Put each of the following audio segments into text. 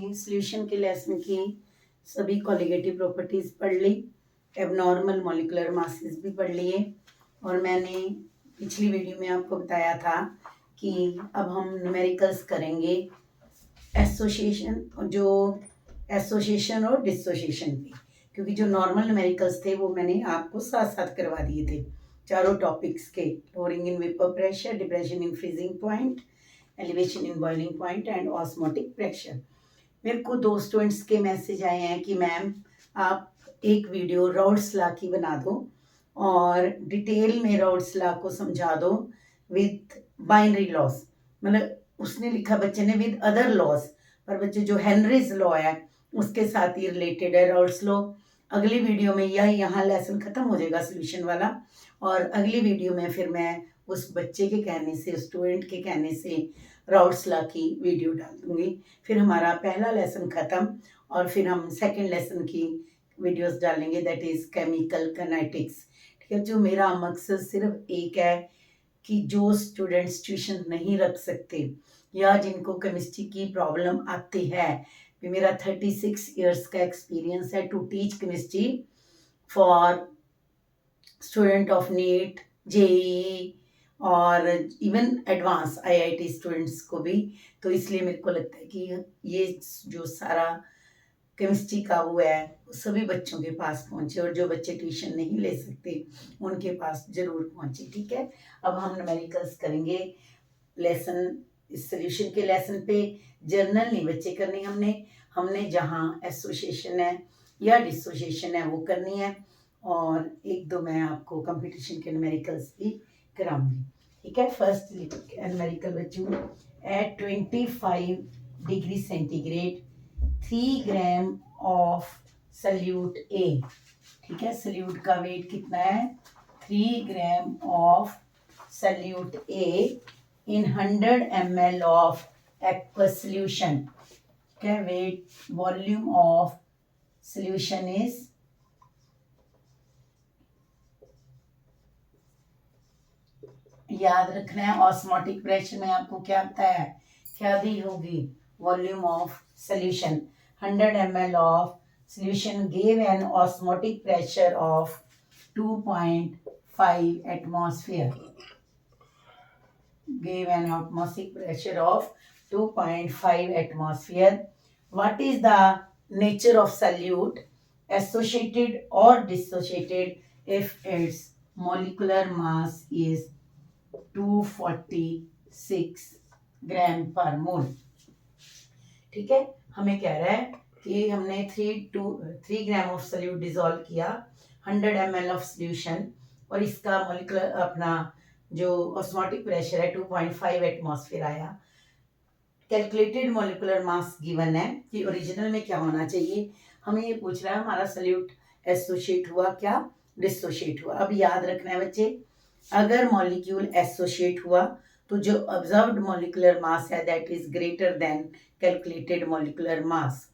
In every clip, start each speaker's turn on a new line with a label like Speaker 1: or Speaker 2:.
Speaker 1: की सॉल्यूशन के लेसन की सभी कोलिगेटिव प्रॉपर्टीज पढ़ ली, एबनॉर्मल मॉलिक्यूलर मासेस भी पढ़ लिए। और मैंने पिछली वीडियो में आपको बताया था कि अब हम न्यूमेरिकल्स करेंगे एसोसिएशन और डिसोसिएशन पे, क्योंकि जो नॉर्मल न्यूमेरिकल्स थे वो मैंने आपको साथ साथ करवा दिए थे चारों टॉपिक्स के, lowering in vapour pressure, depression in freezing point, elevation in boiling point and osmotic pressure. मेरे को 2 स्टूडेंट्स के मैसेज आए हैं कि मैम आप एक वीडियो राउल्ट्स लॉ की बना दो और डिटेल में राउल्ट्स लॉ को समझा दो विद बाइनरी लॉस। मतलब उसने लिखा बच्चे ने विद अदर लॉस, पर बच्चे जो हेनरीज लॉ है उसके साथ ही रिलेटेड है राउल्ट्स लॉ। अगली वीडियो में यह यहाँ लेसन खत्म हो जाएगा सोल्यूशन वाला, और अगली वीडियो में फिर मैं उस बच्चे के कहने से, स्टूडेंट के कहने से राउल्ट्स लॉ की वीडियो डाल दूंगी। फिर हमारा पहला लेसन खत्म और फिर हम सेकंड लेसन की वीडियोस डालेंगे, दैट इज केमिकल काइनेटिक्स। ठीक है, जो मेरा मकसद सिर्फ एक है कि जो स्टूडेंट्स ट्यूशन नहीं रख सकते या जिनको केमिस्ट्री की प्रॉब्लम आती है, मेरा 36 इयर्स का एक्सपीरियंस है to teach chemistry for student of NEET, JEE और इवन एडवांस आईआईटी स्टूडेंट्स को भी। तो इसलिए मेरे को लगता है कि ये जो सारा केमिस्ट्री का वो है सभी बच्चों के पास पहुंचे, और जो बच्चे ट्यूशन नहीं ले सकते उनके पास जरूर पहुंचे। ठीक है, अब हम न्यूमेरिकल्स करेंगे लेसन, इस सोल्यूशन के लेसन पे जर्नल नहीं बच्चे करनी हमने जहाँ एसोसिएशन है या डिसोसिएशन है वो करनी है, और एक दो मैं आपको कंपटीशन के न्यूमेरिकल्स भी कराऊंगी। ठीक है, फर्स्ट न्यूमेरिकल बच्चों, at 25 degree centigrade 3 gram of solute A. ठीक है, सल्यूट का वेट कितना है, 3 gram of solute A in 100 ml of aqueous solution. Okay, weight volume of solution is याद रखना है। ऑस्मोटिक प्रेशर में आपको क्या बताया, क्या दी होगी, volume of solution. 100 ml of solution gave an osmotic pressure of 2.5 atmosphere. Gave an atmospheric pressure of 2.5 atmosphere. What is the nature of solute, associated or dissociated, if its molecular mass is 246 ग्राम पर मोल। ठीक है, हमें कह रहा है कि हमने 3 gram of salute dissolve किया 100 ml ऑफ सॉल्यूशन, और इसका मॉलिक्यूलर अपना जो ऑस्मोटिक प्रेशर है 2.5 एटमॉस्फेयर आया। कैलकुलेटेड मॉलिक्यूलर मास गिवन है कि ओरिजिनल में क्या होना चाहिए। हमें ये पूछ रहा है हमारा सल्यूट एसोसिएट हुआ क्या डिसोसिएट हुआ। अब याद रखना है बच्चे, अगर मॉलिक्यूल एसोसिएट हुआ तो जो ऑब्जर्व्ड मॉलिक्यूलर मास है that is greater than calculated molecular मास,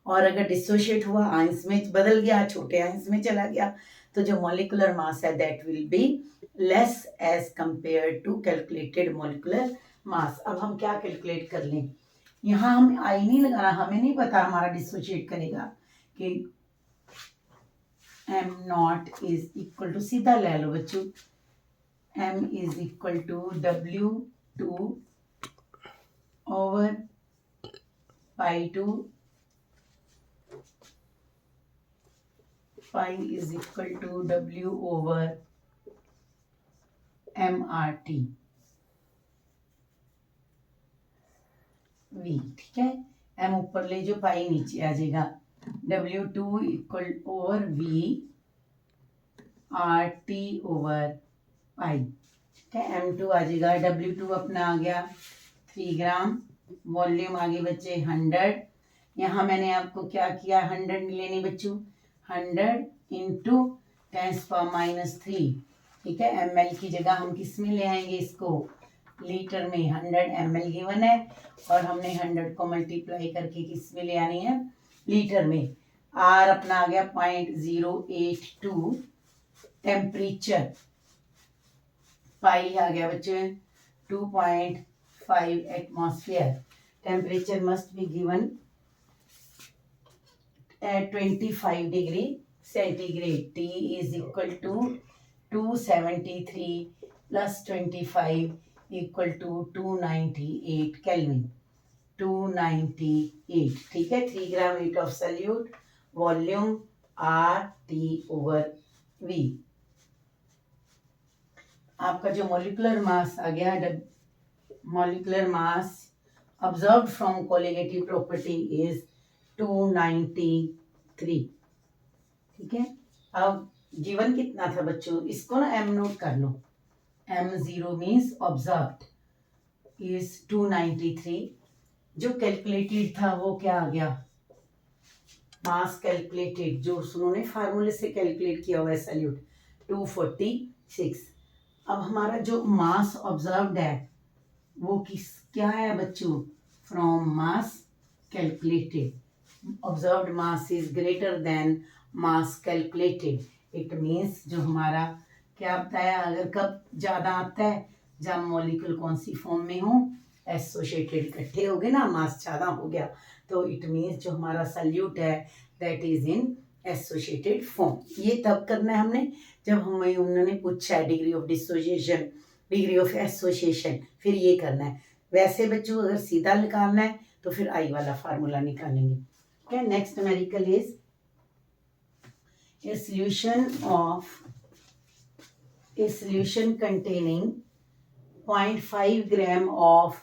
Speaker 1: और अगर डिसोसिएट हुआ आंस में बदल गया, छोटे आंस में चला गया, तो जो मॉलिक्यूलर मास है that will be less as compare to calculated molecular mass. अब हम क्या कैलकुलेट कर लें, यहाँ हम आई नहीं लगाना, हमें नहीं पता हमारा डिसोसिएट करेगा कि M not is equal to, सीधा ले लो बच्चों, M is equal to W2 over π2, pi is equal to W over MRT V। ठीक है, M ऊपर ले जो, पाई नीचे आ जाएगा, W2 equal over V RT over पाई। ठीक है, M2 आ जाएगा, W2 अपना आ गया 3 ग्राम, वॉल्यूम आगे बच्चे 100। यहाँ मैंने आपको क्या किया, 100 लेनी बच्चों, 100 इंटू 10⁻⁻3। ठीक है, ml की जगह हम किस में ले आएंगे इसको, लीटर में। 100 ml गिवन है और हमने 100 को मल्टीप्लाई करके किस में ले आनी है, लीटर में। R अपना आ गया 0.082, टेम्परेचर पाई आ गया बच्चे 2.5 atmosphere. Temperature must be given at 25 degree centigrade. T is equal to 273 plus 25 equal to 298 Kelvin. 298, ठीक है. 3 ग्राम weight of solute, volume RT/V. आपका जो मोलिकुलर मास आ गया, molecular mass observed from colligative property is 293. ठीक है. अब जीवन कितना था बच्चों, इसको ना m नोट कर लो. M0 means observed is 293. जो कैलकुलेटेड था वो क्या आ गया, मास कैलकुलेटेड, जो उन्होंने फार्मूले से कैलकुलेट किया हुआ है सल्यूट, 246. अब हमारा जो मास ऑब्जर्व्ड है वो क्या है बच्चों, from mass calculated. Observed mass is greater then mass calculated. It means जो हमारा क्या बताया, अगर कब ज़्यादा आता है, जब मॉलिक्यूल कौन सी फॉर्म में हो, एसोसिएटेड इकट्ठे हो गए ना, मास ज़्यादा हो गया, तो इट मीन्स जो हमारा सल्यूट है that is in associated form. ये तब करना है हमने जब हमें उन्होंने पूछा है degree of dissociation, degree of association, फिर ये करना है. वैसे बच्चों अगर सीधा निकालना है तो फिर आई वाला फार्मूला निकालेंगे. Okay, next numerical is a solution containing 0.5 gram of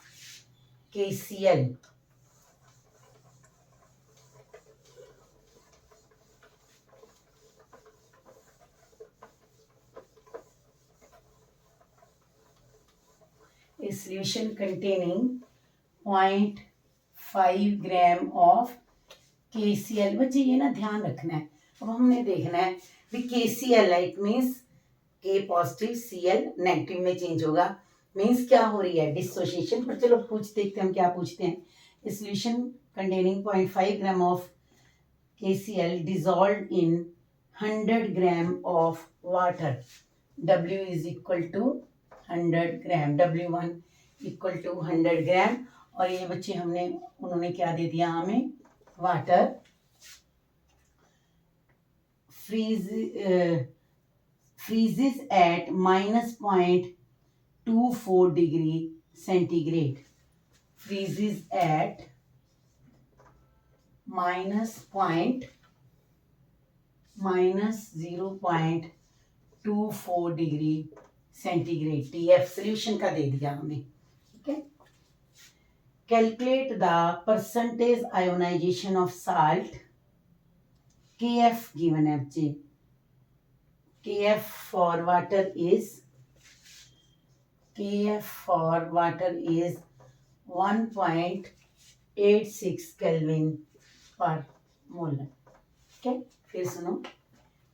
Speaker 1: KCl. A solution containing 0.5 gram of KCl. बच्चे ये ना ध्यान रखना है. अब हमने देखना है कि KCl है, it means K positive Cl negative में चेंज होगा, मीन्स क्या हो रही है, डिसोसिएशन. पर चलो देखते हैं हम क्या पूछते हैं. Solution containing 0.5 gram of KCl dissolved in 100 gram of water. W is equal to 100 gram, W1 equal to 100 gram. और ये बच्चे हमने, उन्होंने क्या दे दिया हमें, water. freezes at -0.24 degree centigrade. Freezes at -0.24 degree centigrade. TF solution का दे दिया हमें. ठीक है. Calculate the percentage ionization of salt. KF given है बच्चे. KF for water is 1.86 Kelvin per mole. ठीक है. फिर सुनो,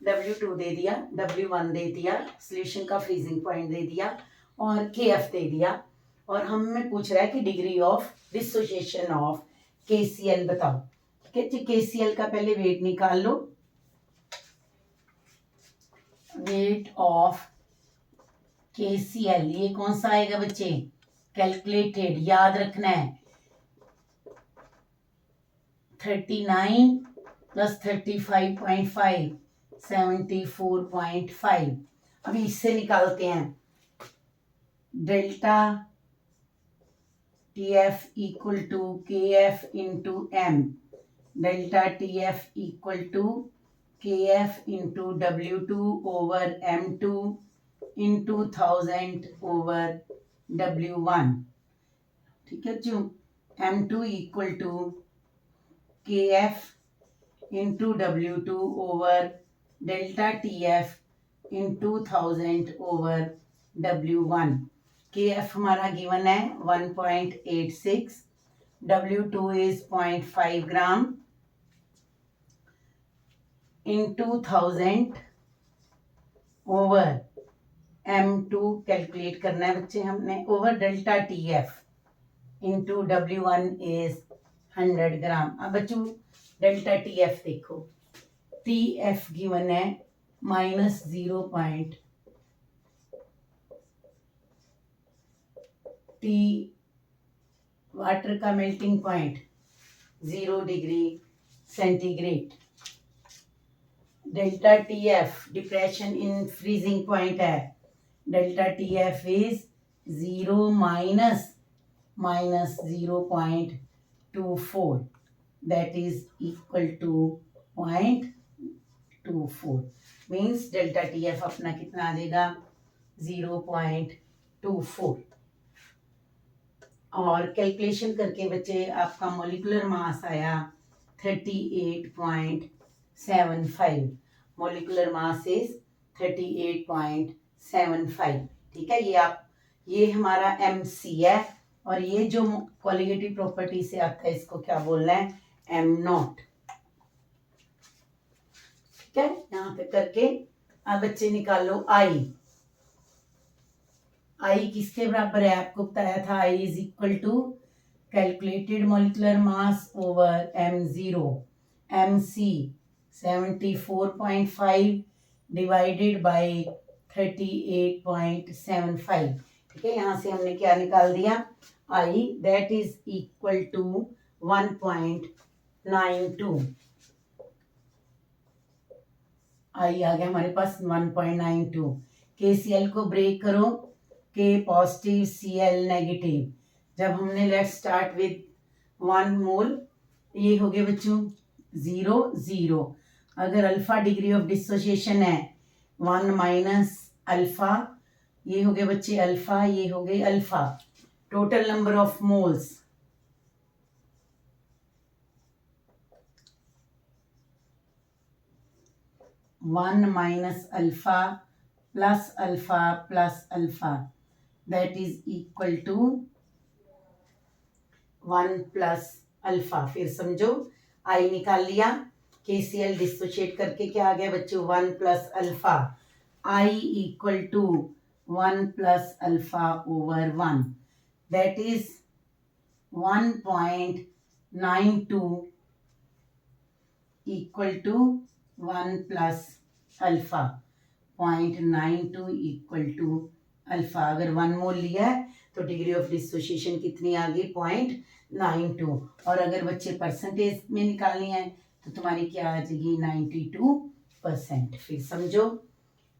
Speaker 1: W2 दे दिया, W1 दे दिया, सोल्यूशन का फ्रीजिंग पॉइंट दे दिया, और KF दे दिया. और हमें पूछ रहा है कि degree of dissociation of KCl बताओ. ठीक है. KCl का पहले वेट निकाल लो. वेट ऑफ KCl ये कौन सा आएगा बच्चे, कैलकुलेटेड, याद रखना है. 39 प्लस 35.5 74.5. अभी इससे निकालते हैं. Delta TF equal to KF into M. Delta TF equal to KF into W2 over M2 into 1000 over W1. ठीक है जो, M2 equal to KF into W2 over delta TF into 1000 over W1. KF हमारा given है 1.86, W2 is 0.5 gram into 1000 over M2 calculate करना है बच्चे हमने, over delta TF into W1 is 100 gram. अब बच्चों डेल्टा TF देखो, TF गिवन है -0. T वाटर का melting point 0 degree centigrade. Delta T F depression in freezing point है, delta T F is 0 minus 0.24, that is equal to 0.24, means delta T F अपना कितना आ जाएगा 0.24। और कैलकुलेशन करके बच्चे आपका मॉलिक्यूलर मास आया 38.75, मॉलिक्यूलर मास इज 38.75। ठीक है, ये हमारा MC है, और ये जो कोलिगेटिव प्रॉपर्टी से आता है इसको क्या बोलना है M0। ठीक है, यहाँ पे करके अब बच्चे निकालो I किसके बराबर है, आपको बताया था I is equal to calculated molecular mass over M0, MC 74.5 divided by 38.75। ठीक है, यहाँ से हमने क्या निकाल दिया I, that is equal to 1.92। I आ गया हमारे पास 1.92। KCl को ब्रेक करो, K पॉजिटिव Cl नेगेटिव। जब हमने लेट स्टार्ट विद 1 मोल, ये हो गए बच्चों 0 0। अगर अल्फा डिग्री ऑफ डिसोसिएशन है 1 माइनस अल्फा, ये हो गए बच्चे अल्फा, ये हो गए alpha. Total number of moles 1 minus alpha plus alpha, that is equal to 1 plus alpha. फिर समझो आई निकाल लिया, KCl डिसोशिएट करके क्या आ गया बच्चों 1 plus alpha, I equal to 1 plus alpha over 1, that is 1.92 equal to 1 plus alpha, 0.92 equal to alpha. अगर 1 मोल लिया है तो डिग्री ऑफ डिसोसिएशन कितनी आ गई 0.92, और अगर बच्चे परसेंटेज में निकालनी है तो तुम्हारी क्या आ जाएगी 92%। फिर समझो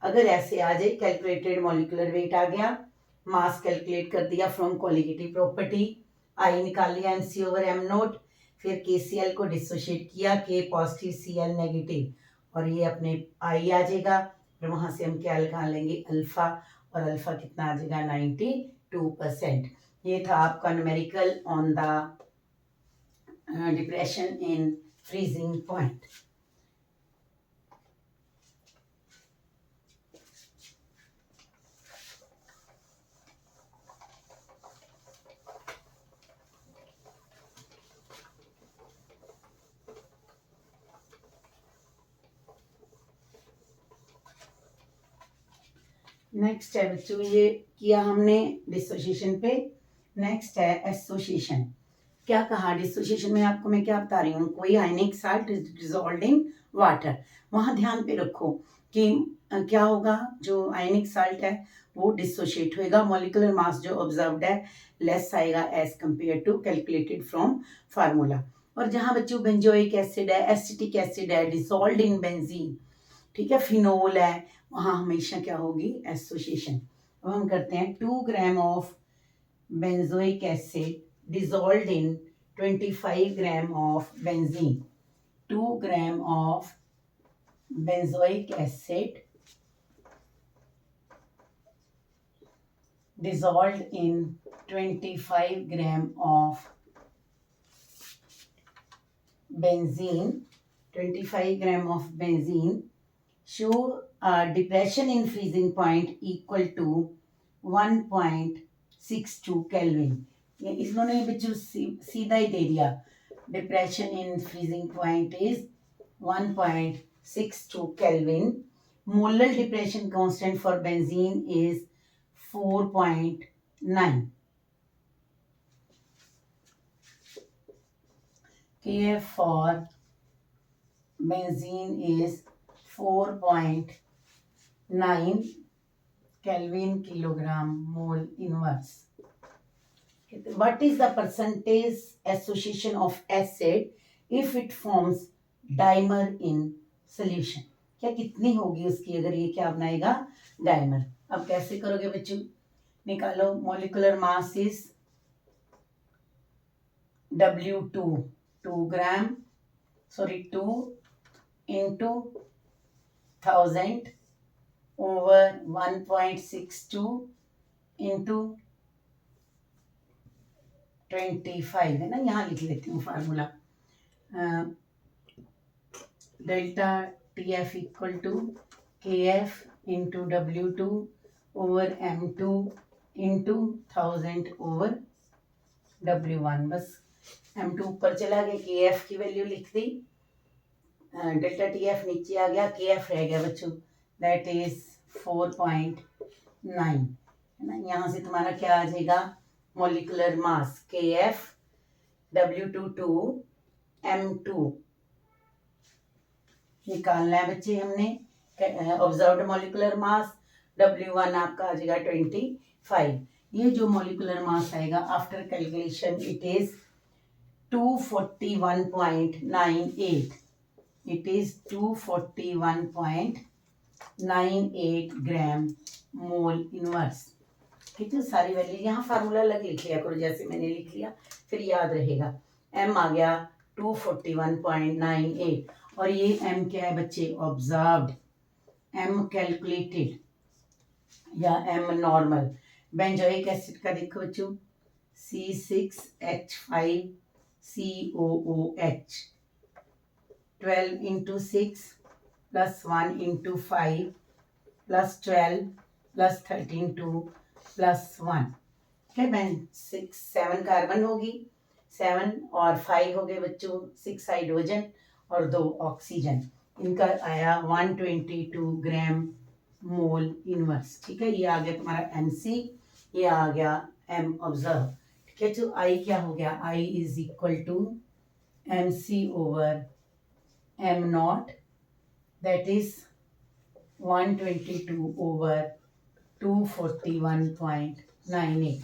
Speaker 1: अगर ऐसे आ जाए, कैलकुलेटेड मॉलिक्यूलर वेट आ गया, मास कैलकुलेट कर दिया फ्रॉम कोलिगेटिव प्रॉपर्टी, आई निकाल लिया MC ओवर M0, फिर KCl को डिसोशिएट किया, K पॉजिटिव Cl नेगेटिव, और ये अपने I आ जाएगा, फिर वहाँ से हम क्या निकाल लेंगे अल्फा, और अल्फा कितना आ जाएगा 92%। ये था आपका numerical on the depression in freezing point. Next है बच्चों, ये किया हमने डिसोसिएशन पे। नेक्स्ट है एसोसिएशन। क्या कहा डिसोसिएशन में, आपको मैं क्या बता रही हूँ, कोई ionic salt is dissolved in water. वहाँ ध्यान पे रखो कि क्या होगा, जो आयनिक साल्ट है वो डिसोशिएट होएगा, मॉलिक्यूलर मास जो ऑब्जर्व्ड है लेस आएगा as compare to calculated from formula. और जहाँ बच्चों बेंजोइक एसिड है, एसिटिक एसिड है, डिसॉल्व्ड इन बेंजीन, ठीक है, फिनोल है, वहाँ हमेशा क्या होगी एसोसिएशन। अब हम करते हैं 2 gram of benzoic acid dissolved in 25 gram of benzene. 2 gram of benzoic acid dissolved in 25 gram of benzene, 25 gram of benzene show a depression in freezing point equal to 1.62 Kelvin। ये इन्होंने बच्चों सीधा ही दे दिया, depression in freezing point is 1.62 Kelvin. Molar depression constant for benzene is 4.9. Kf for benzene is 4.9 Kelvin kilogram mole inverse. What is the percentage association of acid if it forms dimer in solution? क्या कितनी होगी उसकी अगर ये क्या बनाएगा dimer. अब कैसे करोगे बच्चों, निकालो molecular mass is W2 2 gram, sorry 2 into 1000 over 1.62 into 25 है ना, यहाँ लिख लेती हूँ formula. Delta TF equal to KF into W2 over M2 into 1000 over W1। बस M2 ऊपर चला गया, KF की वैल्यू लिख दी, डेल्टा TF नीचे आ गया, KF रह गया बच्चों, दैट इज 4.9 है ना। यहाँ से तुम्हारा क्या आ जाएगा, molecular mass KF W2 to M2 निकालना है बच्चे हमने। ऑब्जर्व्ड मॉलिक्यूलर मास W1 आपका आ जाएगा 25। ये जो मॉलिक्यूलर मास आएगा after calculation it is 241.98, it is 241.98 gram mole inverse. ठीक है, सारी वैल्यू यहाँ फार्मूला अलग लिख लिया करो, जैसे मैंने लिख लिया फिर याद रहेगा। m आ गया 241.98 और ये m क्या है बच्चे, ऑब्जर्व्ड। m कैलकुलेटेड या m नॉर्मल। बेंजोइक एसिड का देखो बच्चों, C6H5COOH 12 into 6 plus 1 into 5 plus 12 plus 13 2 plus 1। ठीक है, 7 कार्बन होगी, 7 और 5 हो गए बच्चों 6 हाइड्रोजन और 2 ऑक्सीजन। इनका आया 122 ग्राम मोल इनवर्स। ठीक है, ये आ गया तुम्हारा MC, ये आ गया M ऑब्जर्व। ठीक है, जो I क्या हो गया, I is equal to MC over M not, that is 122 over 241.98।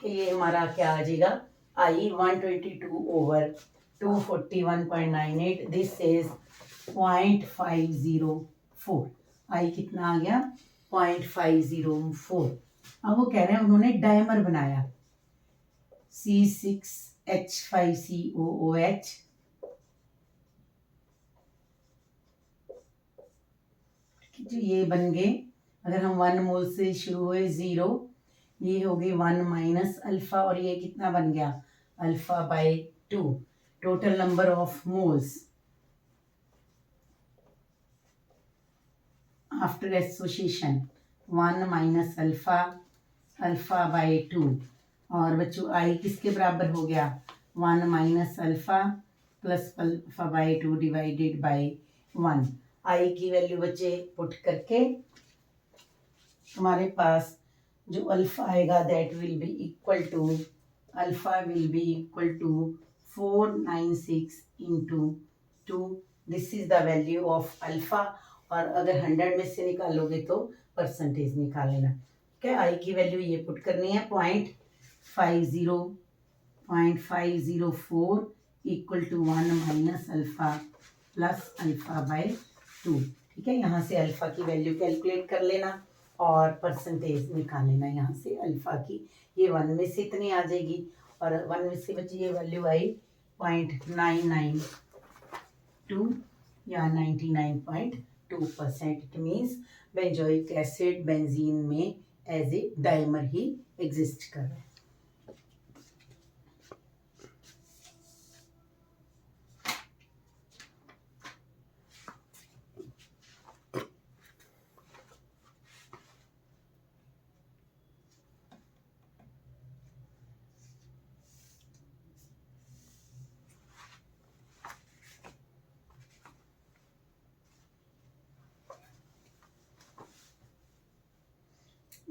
Speaker 1: ये हमारा क्या आ जाएगा, I 122 over 241.98, this is 0.504। I कितना आ गया, 0.504। अब वो कह रहे हैं उन्होंने डायमर बनाया C6H5COOH, जो ये बन गए, अगर हम 1 मोल से शुरू हुए 0, ये हो गई 1 माइनस अल्फा और ये कितना बन गया, alpha by 2। Total number of moles after association 1 minus alpha, alpha by 2। और बच्चों I किसके बराबर हो गया, 1 minus alpha plus alpha by 2 divided by 1। I की वैल्यू बच्चे पुट करके तुम्हारे पास जो अल्फा आएगा that will be equal to, alpha will be equal to 496 into 2, this is the value of alpha. और अगर 100 में से निकालोगे तो परसेंटेज निकाल लेना। ठीक है, I की वैल्यू ये पुट करनी है 0.504 equal to 1 minus alpha plus alpha by 2। ठीक है, यहाँ से अल्फा की वैल्यू कैलकुलेट कर लेना और परसेंटेज निकाल लेना। यहाँ से अल्फा की ये 1 में से इतनी आ जाएगी और 1 में से बची ये वैल्यू आई 0.992 या 99.2%। It means benzoic acid benzene में एज ए डाइमर ही एग्जिस्ट कर रहा है।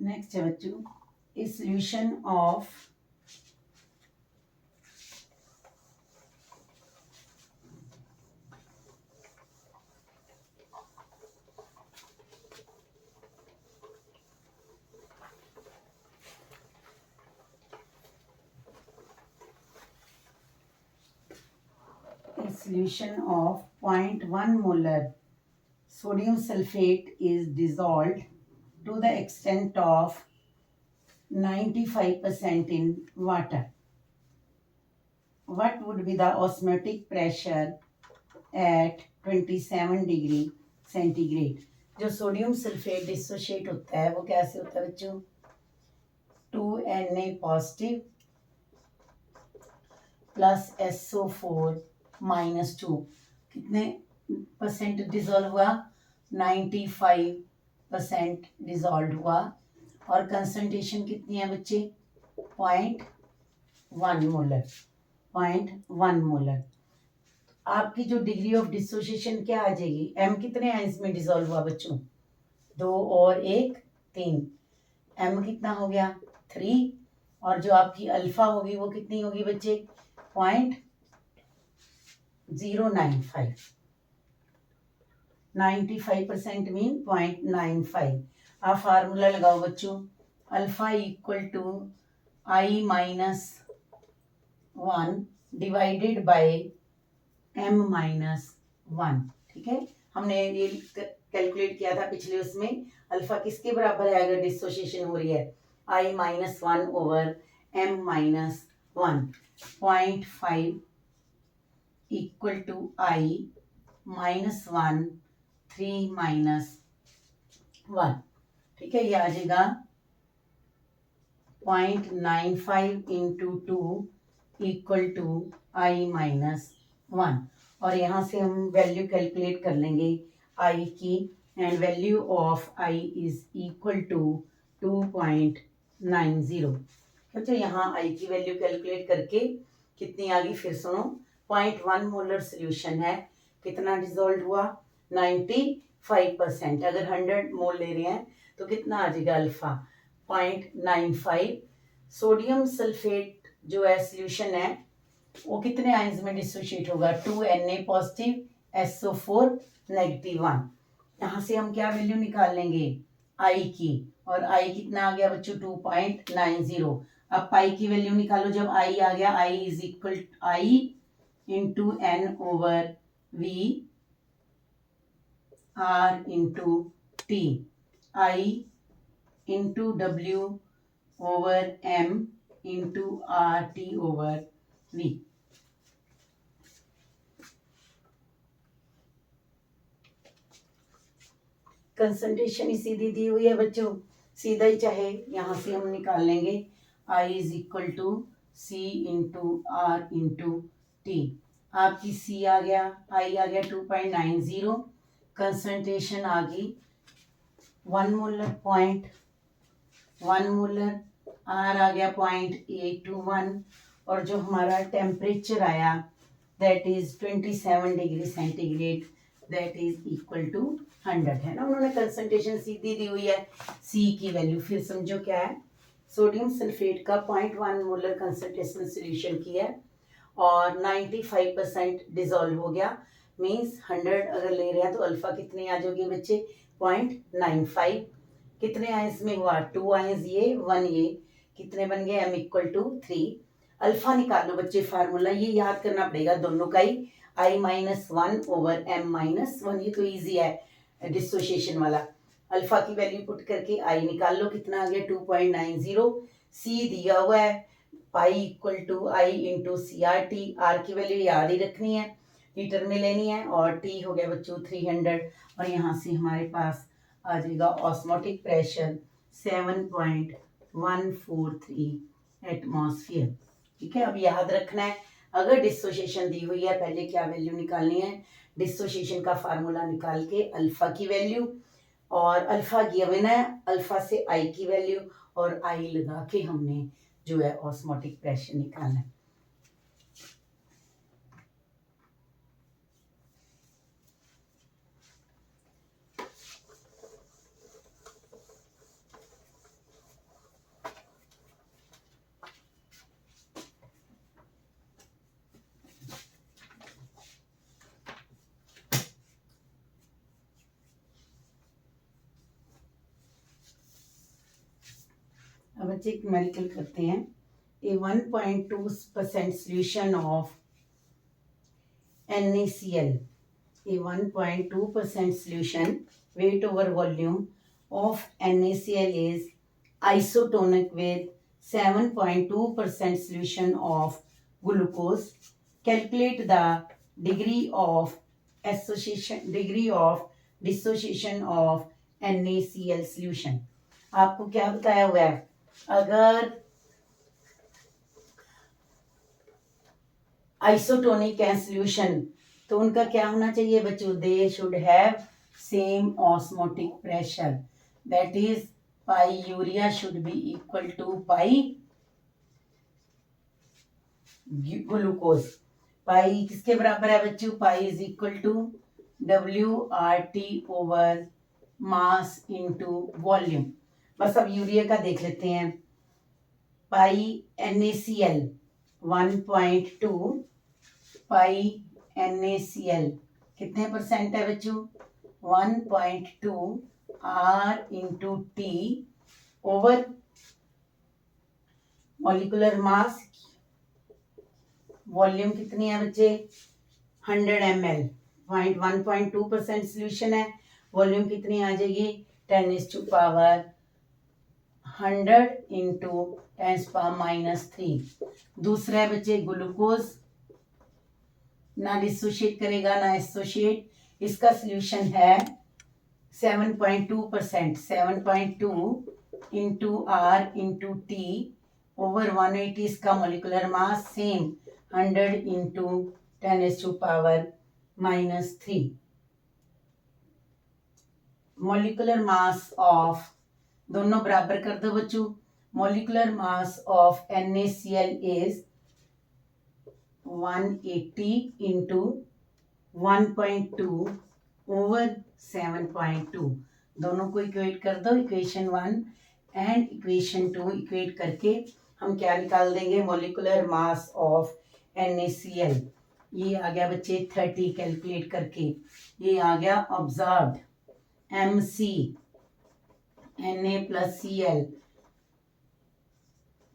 Speaker 1: नेक्स्ट है बच्चों, a solution of solution of 0.1 molar sodium sulfate is dissolved to the extent of 95% in water. What would be the osmotic pressure at 27 degree centigrade? जो sodium sulphate dissociate होता है वो कैसे होता है बच्चों? 2Na positive plus SO4 minus 2, कितने percent dissolve हुआ? 95% डिजोल्व हुआ। और कंसंट्रेशन कितनी है बच्चे? 0.1 मोलर। 0.1 मोलर। आपकी जो डिग्री ऑफ डिसोसिएशन क्या आ जाएगी? m कितने आइंस में डिसॉल्व हुआ बच्चों? 2 और 1 3। m कितना हो गया? 3। और जो आपकी अल्फा होगी वो कितनी होगी बच्चे? 0.095। 95% मीन 0.95। आप फार्मूला लगाओ बच्चों, alpha equal to I minus 1 divided by m minus 1। ठीक है, हमने ये कैलकुलेट किया था पिछले उसमें। अल्फा किसके बराबर है अगर डिसोसिएशन हो रही है? I minus 1 over m minus 1। 0.5 equal to I minus 1 3 minus 1। ठीक है, ये आ जाएगा 0.95 into 2 equal to I minus 1। और यहाँ से हम वैल्यू कैलकुलेट कर लेंगे I की, and value of I is equal to 2.90। तो यहाँ I की वैल्यू कैलकुलेट करके कितनी आ गई फिर सुनो। 0.1 मोलर सोल्यूशन है, कितना डिजोल्व हुआ? 95%। अगर 100 मोल ले रहे हैं तो कितना आ जाएगा अल्फा? 0.95। सोडियम सल्फेट जो है सोल्यूशन है वो कितने आयंस में डिसोशिएट होगा? 2Na positive SO4 negative 1। यहाँ से हम क्या वैल्यू निकाल लेंगे? I की, और I कितना आ गया बच्चों? 2.90। अब पाई की वैल्यू निकालो। जब I आ गया, I is equal I into N over V R into T, I into W over M into RT over V। Concentration ही सीधी दी हुई है बच्चों, सीधा ही चाहे यहाँ से हम निकाल लेंगे। I is equal to C into R into T. आपकी C आ गया, I आ गया 2.90, कंसंट्रेशन आ गई 1 मोलर 0.1 मोलर, R आ गया 0.821, और जो हमारा टेम्परेचर आया that is 27 degree centigrade, that is equal to 100 है ना। उन्होंने कंसंट्रेशन सीधी दी हुई है, C की वैल्यू। फिर समझो क्या है, सोडियम सल्फेट का 0.1 मोलर कंसंट्रेशन सोल्यूशन की है और 95% डिजोल्व हो गया। मीन्स 100 अगर ले रहे हैं तो अल्फा कितने आ जाओगे बच्चे? 0.95। कितने आयंस में हुआ? 2 आयंस ये 1 ये, कितने बन गए? m equal to 3। अल्फा निकालो बच्चे, फार्मूला ये याद करना पड़ेगा दोनों का ही, I minus 1 over m minus 1। ये तो ईजी है डिसोसिएशन वाला। अल्फा की वैल्यू पुट करके I निकाल लो, कितना आ गया? 2.90। C दिया हुआ है, pi equal to I into CRT। R की वैल्यू याद ही रखनी है, लीटर में लेनी है, और T हो गया बच्चों 300। और यहाँ से हमारे पास आ जाएगा ऑस्मोटिक प्रेशर 7.143 एटमॉस्फेयर। ठीक है, अब याद रखना है अगर डिसोसिएशन दी हुई है पहले क्या वैल्यू निकालनी है? डिसोसिएशन का फार्मूला निकाल के अल्फा की वैल्यू, और अल्फा गिवन है, अल्फा से I की वैल्यू और I लगा के हमने जो है ऑस्मोटिक प्रेशर निकालना है। अब बच्चे एक न्यूमेरिकल करते हैं। ए 1.2% solution of NaCl a 1.2% solution, weight over volume of NaCl is isotonic with 7.2% solution of glucose. Calculate the degree of dissociation of NaCl solution. आपको क्या बताया हुआ है, अगर आइसोटोनिक है सॉल्यूशन तो उनका क्या होना चाहिए बच्चों, they should have same osmotic pressure, that is pi urea should be equal to pi glucose. Pi किसके बराबर है बच्चों, pi is equal to WRT over mass into volume. बस अब यूरिया का देख लेते हैं, पाई NaCl 1.2 पाई NaCl कितने परसेंट है बच्चों, 1.2 R into T over molecular mass, volume कितनी है बच्चे 100 ml, 1.2% सोल्यूशन है, वॉल्यूम कितनी आ जाएगी 10⁻⁻100 इंटू 10⁻³ दूसरा है बच्चे ग्लूकोज, ना डिसोशिएट करेगा ना एसोशिएट, इसका सोल्यूशन है 7.2%, 7.2 into R into T over 180 इसका molecular mass, same 100 into 10⁻⁻3 molecular mass of, दोनों बराबर कर दो बच्चों, molecular mass of NaCl is 180 into 1.2 over 7.2, दोनों को इक्वेट कर दो, इक्वेशन 1 एंड इक्वेशन 2 इक्वेट करके हम क्या निकाल देंगे, मॉलिकुलर मास ऑफ NaCl, ये आ गया बच्चे 30 कैलकुलेट करके, ये आ गया observed MC Na plus Cl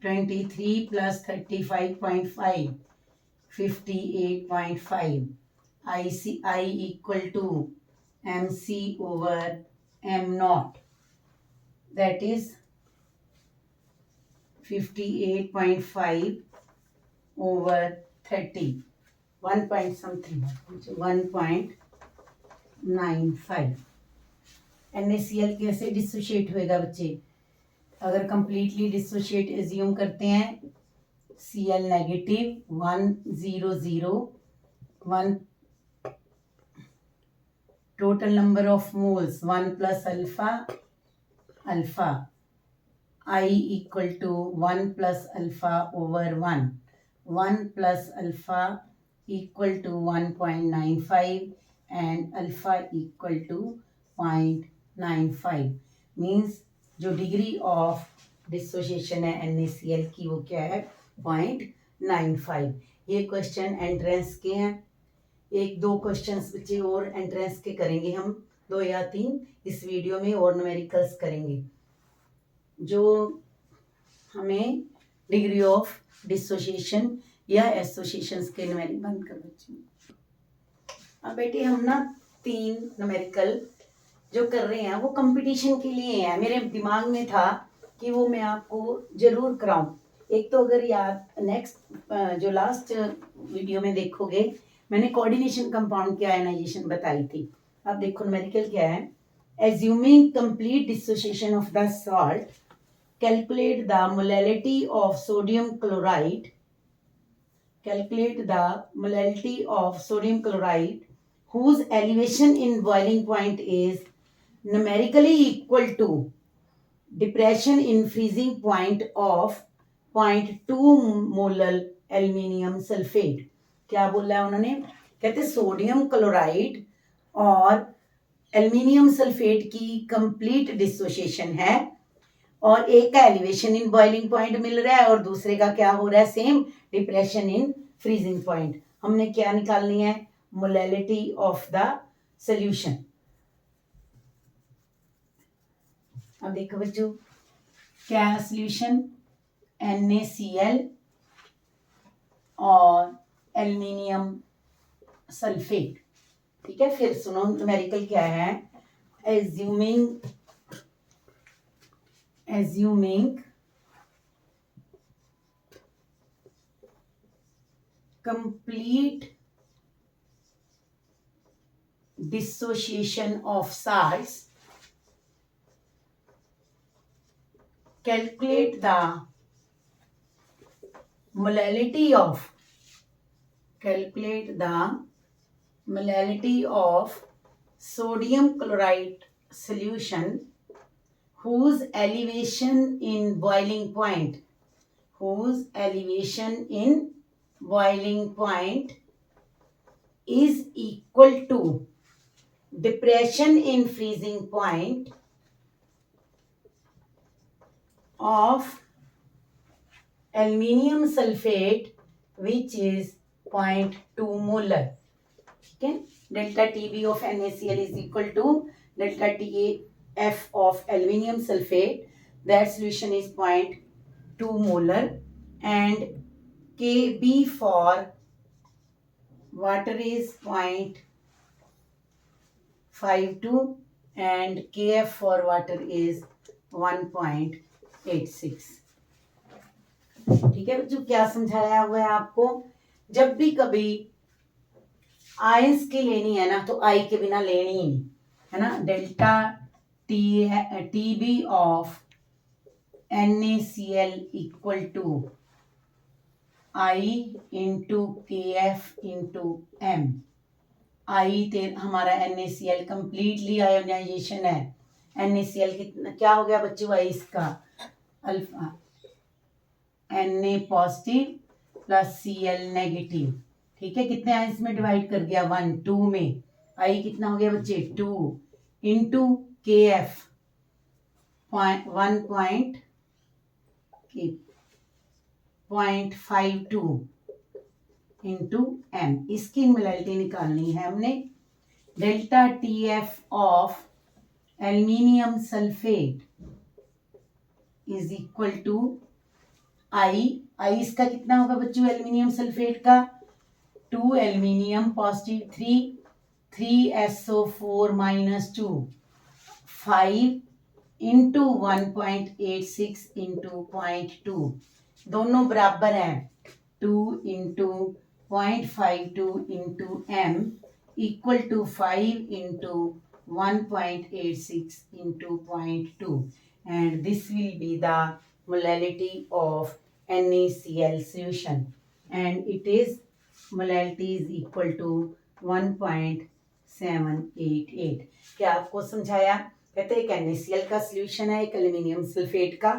Speaker 1: 23 plus 35.5 58.5 I equal to MC over M naught, that is 58.5 over 30, 1.95। NaCl कैसे डिसोशिएट होएगा बच्चे, अगर कंप्लीटली डिसोशिएट एज्यूम करते हैं, Cl negative 1 total number of moles 1 plus alpha alpha, I equal to 1 plus alpha over 1 plus alpha equal to 1.95 and alpha equal to 0.95, means जो degree of dissociation है NaCl की वो क्या है 0.95। ये question entrance के हैं, एक दो क्वेश्चंस बच्चे और एंट्रेंस के करेंगे हम, 2 या 3 इस वीडियो में और न्यूमेरिकल्स करेंगे, जो हमें डिग्री ऑफ डिसोशिएशन या एसोसिएशंस के न्यूमेरिकल बंद कर बच्चे। अब बेटे हम ना 3 न्यूमेरिकल जो कर रहे हैं वो कंपटीशन के लिए है, मेरे दिमाग में था कि वो मैं आपको जरूर कराऊं। एक तो अगर याद नेक्स्ट जो लास्ट वीडियो में देखोगे, मैंने कोऑर्डिनेशन कंपाउंड की आयनाइजेशन बताई थी। अब देखो न्यूमेरिकल क्या है, assuming complete dissociation of the salt, calculate the molality of sodium chloride, whose elevation in boiling point is numerically equal to depression in freezing point of 0.2 molar aluminium sulphate. क्या बोला है उन्होंने, कहते सोडियम क्लोराइड और aluminium sulphate की complete dissociation है, और एक का एलिवेशन इन बॉइलिंग पॉइंट मिल रहा है और दूसरे का क्या हो रहा है, same depression in freezing point. हमने क्या निकालनी है, मोलैलिटी ऑफ द सॉल्यूशन। अब देखो बच्चों क्या है सॉल्यूशन, NaCl और एल्यूमिनियम सल्फेट। ठीक है, फिर सुनो न्यूमेरिकल क्या है। Assuming complete dissociation of salts, calculate the molality of sodium chloride solution whose elevation in boiling point is equal to depression in freezing point of aluminium sulfate which is 0.2 molar. ठीक है, delta TB of NaCl is equal to delta TF of aluminium sulfate. That solution is 0.2 molar and Kb for water is 0.52 and Kf for water is 1.86. ठीक है बच्चों, क्या समझाया हुआ है आपको? जब भी कभी आयंस की लेनी है ना तो आई के बिना लेनी ही नहीं है ना। Delta TB of NaCl equal to I into KF into M। I हमारा NaCl कंप्लीटली आयोनाइजेशन है। NaCl कितना क्या हो गया बच्चों? आई इसका alpha Na positive plus Cl negative. ठीक है, कितने आयंस में डिवाइड कर दिया? 1 2 में। आई कितना हो गया बच्चे? 2 इंटू KF 1.52 इंटू M। इसकी मोलैलिटी निकालनी है हमने। Delta TF of aluminium sulphate is equal to I इसका कितना होगा बच्चों? एल्यूमिनियम सल्फेट का 2 aluminium positive 3 SO4 minus 2 5 into 1.86 into 0.2 दोनों बराबर हैं 2 into 0.52 into M equal to 5 into 1.86 into 0.2 and this will be the molality of NaCl solution and it is molality is equal to 1.788। क्या आपको समझाया? कहते हैं एक NaCl का सोल्यूशन है, एक एल्यूमिनियम सल्फेट का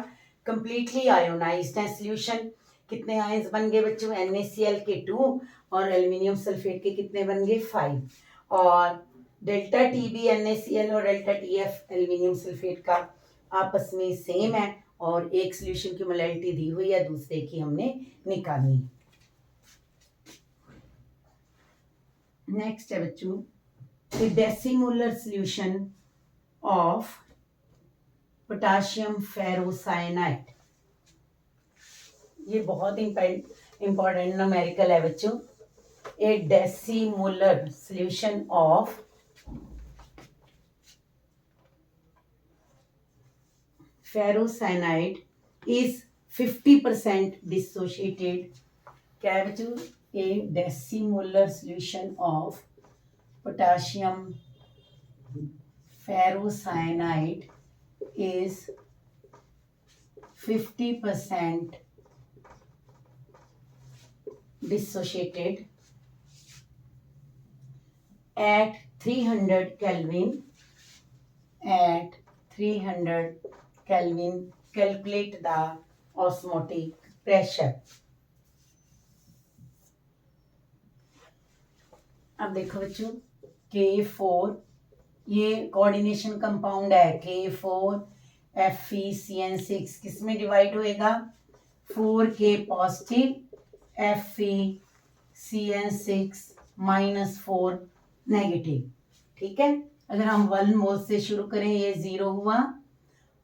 Speaker 1: कंप्लीटली आयोनाइज्ड है सोल्यूशन। कितने आयंस बन गए बच्चों? NaCl के 2 और एल्यूमिनियम सल्फेट के कितने बन गए? 5। और डेल्टा TB NaCl और डेल्टा TF एल्यूमिनियम सल्फेट का आपस में सेम है और एक सोल्यूशन की मोलैलिटी दी हुई है, दूसरे की हमने निकालनी। नेक्स्ट है बच्चों the decimolar solution of potassium ferrocyanide. ये बहुत इंपॉर्टेंट न्यूमेरिकल है बच्चों। A decimolar solution of ferrocyanide is 50% dissociated। क्या है बच्चों? A decimolar solution of potassium ferrocyanide is 50% dissociated at 300 Kelvin. At 300 Kelvin, calculate the osmotic pressure। अब देखो बच्चों K4 ये कोऑर्डिनेशन कंपाउंड है। K4 FeCN6 किस में डिवाइड होएगा? 4K positive FeCN6 -4 negative. ठीक है, अगर हम 1 मोल से शुरू करें ये 0 हुआ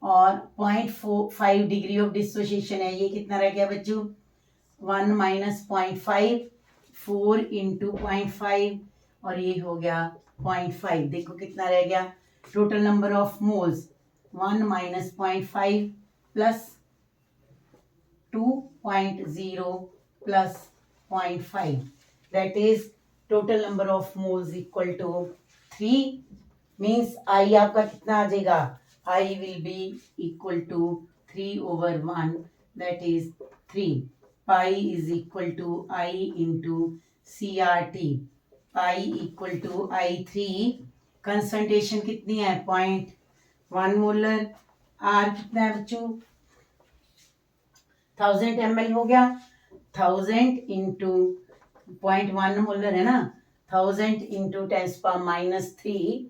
Speaker 1: और 0.45 डिग्री ऑफ डिसोसिएशन है। ये कितना रह गया बच्चों? 1 - 0.5 4 × 0.5 और ये हो गया 0.5, देखो कितना रह गया, total number of moles 1 minus 0.5 plus 2.0 plus 0.5, that is total number of moles equal to 3, means I आपका कितना आ जाएगा, I will be equal to 3/1, that is 3. Pi is equal to I into CRT. Pi equal to I3. Concentration कितनी है, 0.1 molar. R कितना है बच्चों, 1000 ml हो गया, 1000 इंटू 0.1 मोलर है ना, 1000 इंटू 10⁻³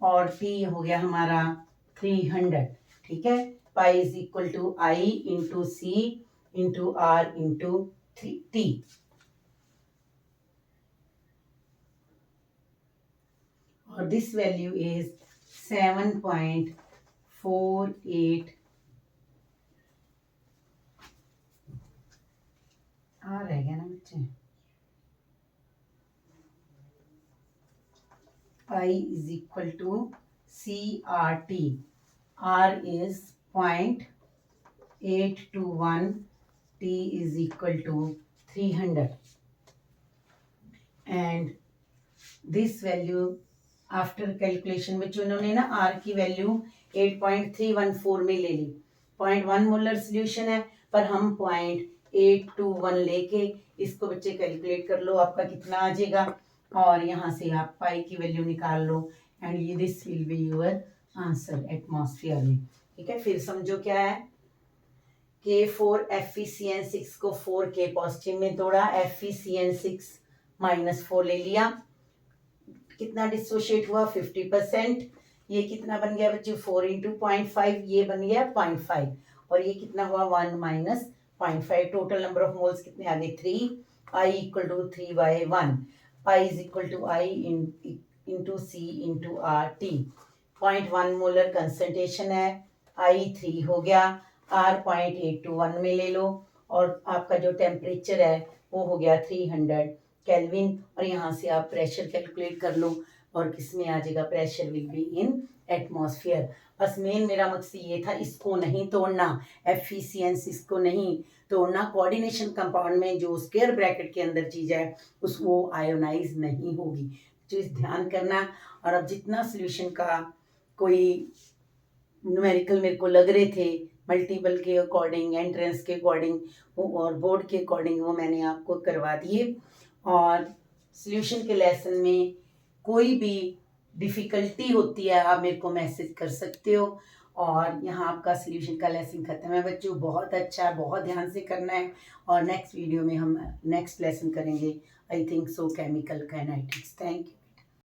Speaker 1: और T हो गया हमारा 300. ठीक है, pi is equal to I into C into R into T. और दिस वैल्यू इज 7.48. रह गया ना बच्चे, pi is equal to CRT. R is 0.821, T is equal to 300, and this value after calculation which उन्होंने ना R की value 8.314 में ले ली. 0.1 मोलर सोल्यूशन है, पर हम 0.821 लेके इसको बच्चे कैलकुलेट कर लो, आपका कितना आ जाएगा, और यहाँ से आप पाई की वैल्यू निकाल लो, एंड ये this will be your answer atmosphere में. ठीक है, फिर समझो क्या है, K4 FeCN6 को 4K पॉजिटिव में तोड़ा, FeCN6 -4 ले लिया, कितना डिसोशिएट हुआ, 50%. ये कितना बन गया बच्चों, 4 इंटू 0.5, ये बन गया 0.5, और ये कितना हुआ 1 minus 0.5. Total number of moles कितने आ गए, 3. I equal to 3/1. Pi is equal to I into C into R into. 0.1 molar concentration है, I3 हो गया, R 0.821 में ले लो, और आपका जो टेम्परेचर है वो हो गया 300 केल्विन, और यहाँ से आप प्रेशर कैलकुलेट कर लो, और किस में आ जाएगा, pressure will be in atmosphere. बस मेन मेरा मकसद ये था, इसको नहीं तोड़ना, FeCN6 को नहीं तोड़ना, कोऑर्डिनेशन कंपाउंड में जो स्क्वायर ब्रैकेट के अंदर चीज़ है उसको आयोनाइज नहीं होगी, तो इस ध्यान करना. और अब जितना सोल्यूशन का कोई न्यूमेरिकल मेरे को लग रहे थे मल्टीपल के अकॉर्डिंग, एंट्रेंस के अकॉर्डिंग और बोर्ड के अकॉर्डिंग, वो मैंने आपको करवा दिए. और सॉल्यूशन के लेसन में कोई भी डिफ़िकल्टी होती है आप मेरे को मैसेज कर सकते हो. और यहाँ आपका सॉल्यूशन का लेसन ख़त्म है बच्चों. बहुत अच्छा, बहुत ध्यान से करना है, और नेक्स्ट वीडियो में हम नेक्स्ट लेसन करेंगे, I think so, chemical kinetics. Thank you.